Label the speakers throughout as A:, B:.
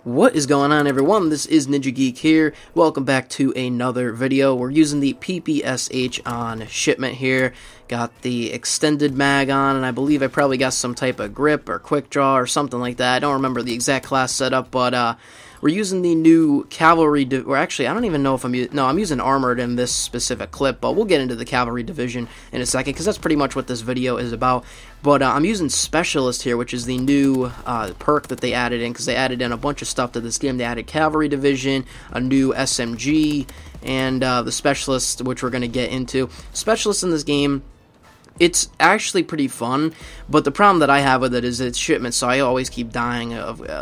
A: What is going on, everyone? This is Ninja Geek here. Welcome back to another video. We're using the PPSH on shipment here. Got the extended mag on, and I believe I probably got some type of grip or quick draw or something like that. I don't remember the exact class setup, but we're using the new Cavalry, or actually, I don't even know if I'm using Armored in this specific clip, but we'll get into the Cavalry division in a second, because that's pretty much what this video is about. But I'm using Specialist here, which is the new perk that they added in, because they added in a bunch of stuff to this game. They added Cavalry division, a new SMG, and the Specialist, which we're going to get into. Specialist in this game, it's actually pretty fun, but the problem that I have with it is it's shipment, so I always keep dying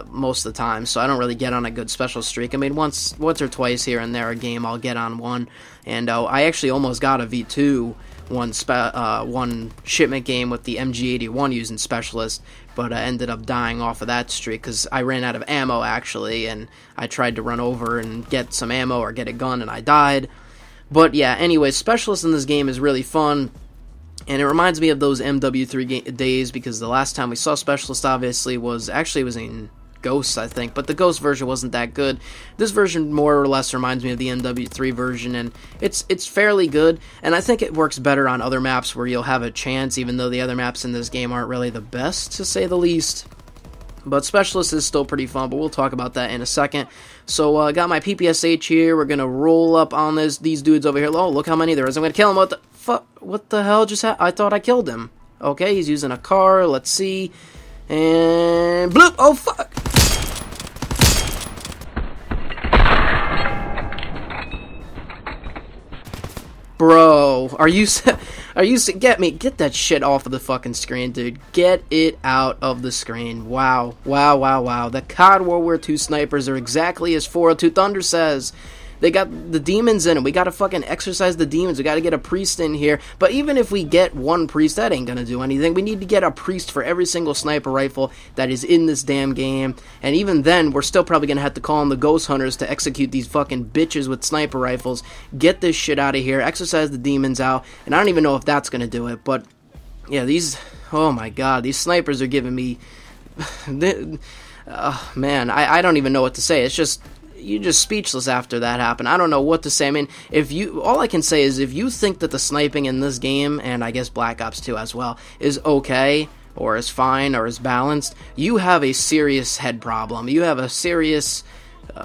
A: most of the time, so I don't really get on a good special streak. I mean, once or twice here and there a game I'll get on one, and I actually almost got a V2 one shipment game with the MG81 using Specialist, but I ended up dying off of that streak because I ran out of ammo, actually, and I tried to run over and get some ammo or get a gun, and I died. But yeah, anyway, Specialist in this game is really fun. And it reminds me of those MW3 days, because the last time we saw Specialist, obviously, was in Ghosts, I think. But the Ghost version wasn't that good. This version more or less reminds me of the MW3 version, and it's fairly good. And I think it works better on other maps where you'll have a chance, even though the other maps in this game aren't really the best, to say the least. But Specialist is still pretty fun, but we'll talk about that in a second. So, I got my PPSH here. We're going to roll up on these dudes over here. Oh, look how many there is. I'm going to kill him. What the hell just happened? I thought I killed him. Okay, he's using a car. Let's see. And bloop! Oh, fuck! Bro, get that shit off of the fucking screen, dude. Get it out of the screen. Wow. The COD World War II snipers are exactly as 402 Thunder says. They got the demons in them. We gotta fucking exercise the demons. We gotta get a priest in here. But even if we get one priest, that ain't gonna do anything. We need to get a priest for every single sniper rifle that is in this damn game. And even then, we're still probably gonna have to call in the ghost hunters to execute these fucking bitches with sniper rifles. Get this shit out of here. Exercise the demons out. And I don't even know if that's gonna do it. But yeah, oh my god, these snipers are giving me... man, I don't even know what to say. It's just... You're just speechless after that happened. I don't know what to say. I mean, all I can say is if you think that the sniping in this game, and I guess Black Ops 2 as well, is okay, or is fine, or is balanced, you have a serious head problem. You have a serious...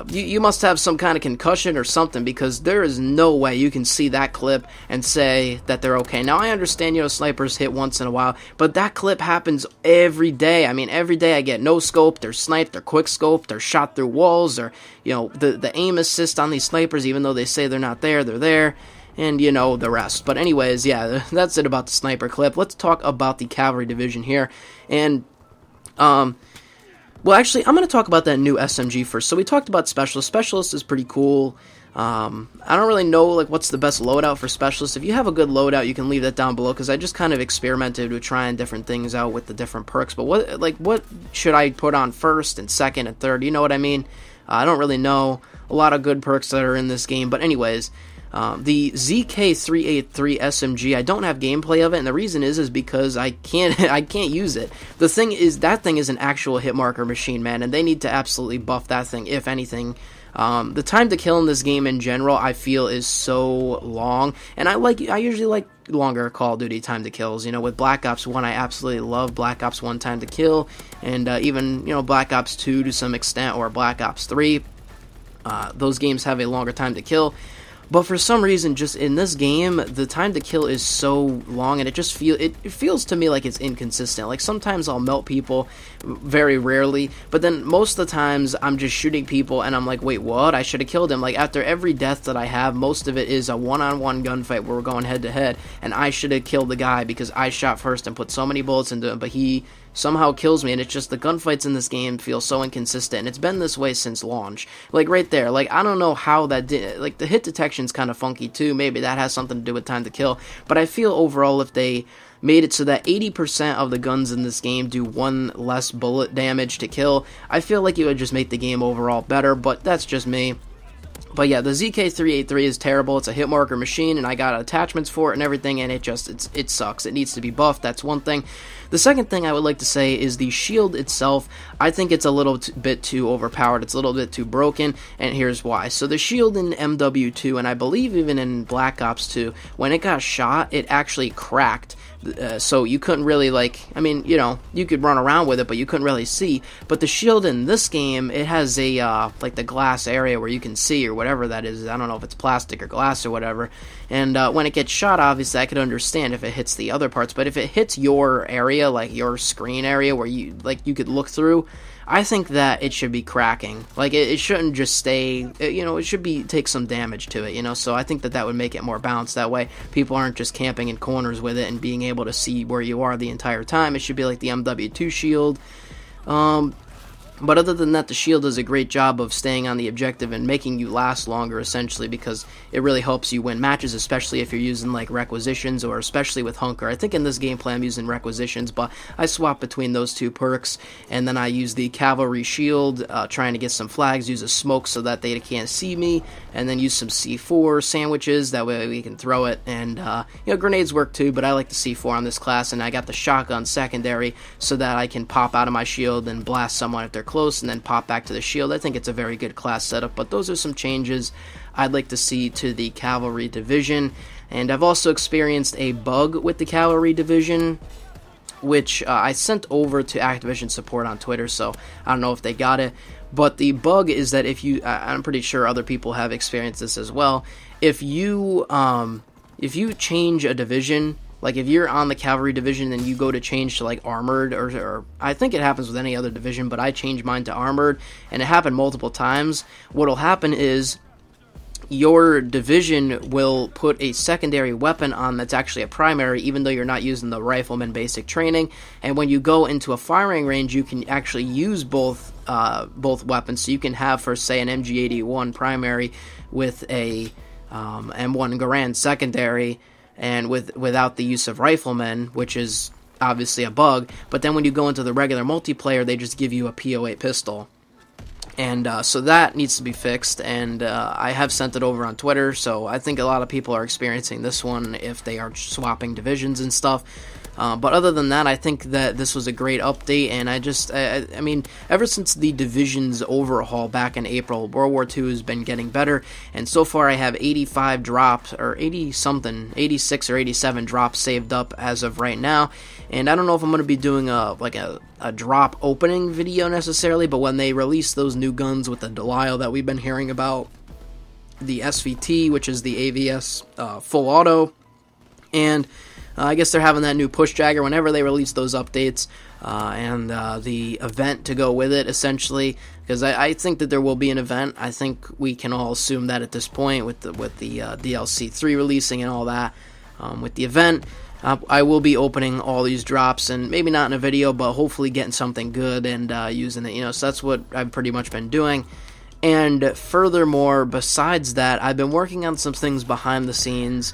A: you must have some kind of concussion or something, because there is no way you can see that clip and say that they're okay. Now, I understand, snipers hit once in a while, but that clip happens every day. I mean, every day I get no scope, they're sniped, they're quick scoped, they're shot through walls, or, the aim assist on these snipers, even though they say they're not there, they're there, and, the rest. But anyways, yeah, that's it about the sniper clip. Let's talk about the Cavalry division here, and, well, actually, I'm going to talk about that new SMG first. So we talked about Specialist. Specialist is pretty cool. I don't really know what's the best loadout for Specialist. If you have a good loadout, you can leave that down below, because I just kind of experimented with trying different things out with the different perks. But what should I put on first and second and third? You know what I mean? I don't really know a lot of good perks that are in this game. But anyways... the ZK383 SMG, I don't have gameplay of it, and the reason is because I can't use it. The thing is, that thing is an actual hit marker machine, man, and they need to absolutely buff that thing, if anything. The time to kill in this game in general, I feel, is so long, and I usually like longer Call of Duty time to kills. With Black Ops 1, I absolutely love Black Ops 1 time to kill, and even, Black Ops 2 to some extent, or Black Ops 3. Those games have a longer time to kill. But for some reason, just in this game, the time to kill is so long, and it feels to me like it's inconsistent. Like, sometimes I'll melt people, very rarely, but then most of the times I'm just shooting people, and I'm like, wait, what? I should have killed him. Like, after every death that I have, most of it is a one-on-one gunfight where we're going head-to-head, and I should have killed the guy because I shot first and put so many bullets into him, but he somehow kills me, and it's just the gunfights in this game feel so inconsistent, and it's been this way since launch. Like, right there, I don't know how that did, the hit detection's kind of funky too, maybe that has something to do with time to kill, but I feel overall if they made it so that 80% of the guns in this game do one less bullet damage to kill, I feel like it would just make the game overall better, but that's just me. But yeah, the ZK383 is terrible. It's a hit marker machine, and I got attachments for it and everything, and it sucks. It needs to be buffed. That's one thing. The second thing I would like to say is the shield itself. I think it's a little bit too overpowered. It's a little bit too broken, and here's why. So the shield in MW2, and I believe even in Black Ops 2, when it got shot, it actually cracked. So you couldn't really, like, I mean, you know, you could run around with it, but you couldn't really see. But the shield in this game, it has a, like the glass area where you can see, or whatever that is. I don't know if it's plastic or glass or whatever. And when it gets shot, obviously, I could understand if it hits the other parts. But if it hits your area, like your screen area where you could look through, I think that it should be cracking. Like, it shouldn't just stay, you know, it should take some damage to it, you know, so I think that would make it more balanced. That way, people aren't just camping in corners with it and being able to see where you are the entire time. It should be like the MW2 shield. But other than that, the shield does a great job of staying on the objective and making you last longer, essentially, because it really helps you win matches, especially if you're using, like, requisitions, or especially with Hunker. I think in this gameplay I'm using requisitions, but I swap between those two perks, and then I use the Cavalry shield, trying to get some flags, use a smoke so that they can't see me, and then use some C4 sandwiches, that way we can throw it, and, you know, grenades work too, but I like the C4 on this class, and I got the shotgun secondary so that I can pop out of my shield and blast someone if they're close, and then pop back to the shield. I think it's a very good class setup, but those are some changes I'd like to see to the Cavalry division. And I've also experienced a bug with the Cavalry division, which I sent over to Activision support on Twitter, so I don't know if they got it. But the bug is that if you, I'm pretty sure other people have experienced this as well, if you change a division, like if you're on the Cavalry division and you go to change to like Armored, or I think it happens with any other division, but I changed mine to Armored, and it happened multiple times, what'll happen is your division will put a secondary weapon on that's actually a primary, even though you're not using the Rifleman basic training, and when you go into a firing range, you can actually use both weapons, so you can have, for say, an MG81 primary with a M1 Garand secondary, and without the use of Riflemen, which is obviously a bug. But then when you go into the regular multiplayer, they just give you a PO8 pistol. And so that needs to be fixed, and I have sent it over on Twitter, so I think a lot of people are experiencing this one if they are swapping divisions and stuff. But other than that, I think that this was a great update, and I mean, ever since the division's overhaul back in April, World War II has been getting better, and so far I have 85 drops, or 80-something, 86 or 87 drops saved up as of right now, and I don't know if I'm going to be doing a drop opening video necessarily, but when they release those new guns with the Delisle that we've been hearing about, the SVT, which is the AVS full auto, and I guess they're having that new push jagger whenever they release those updates, and the event to go with it, essentially, because I think that there will be an event. I think we can all assume that at this point with the DLC 3 releasing and all that. With the event, I will be opening all these drops, and maybe not in a video, but hopefully getting something good and using it, you know, so that's what I've pretty much been doing. And furthermore, besides that, I've been working on some things behind the scenes,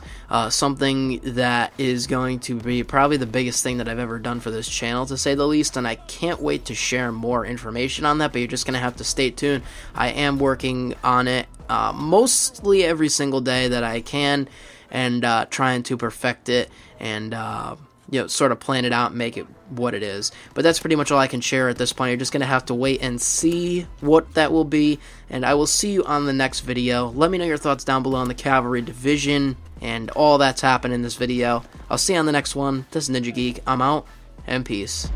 A: something that is going to be probably the biggest thing that I've ever done for this channel, to say the least, and I can't wait to share more information on that, but you're just going to have to stay tuned. I am working on it mostly every single day that I can, and trying to perfect it, and you know, sort of plan it out and make it what it is. But that's pretty much all I can share at this point. You're just going to have to wait and see what that will be, and I will see you on the next video. Let me know your thoughts down below on the Cavalry division and all that's happened in this video. I'll see you on the next one. This is Ninja Geek. I'm out, and peace.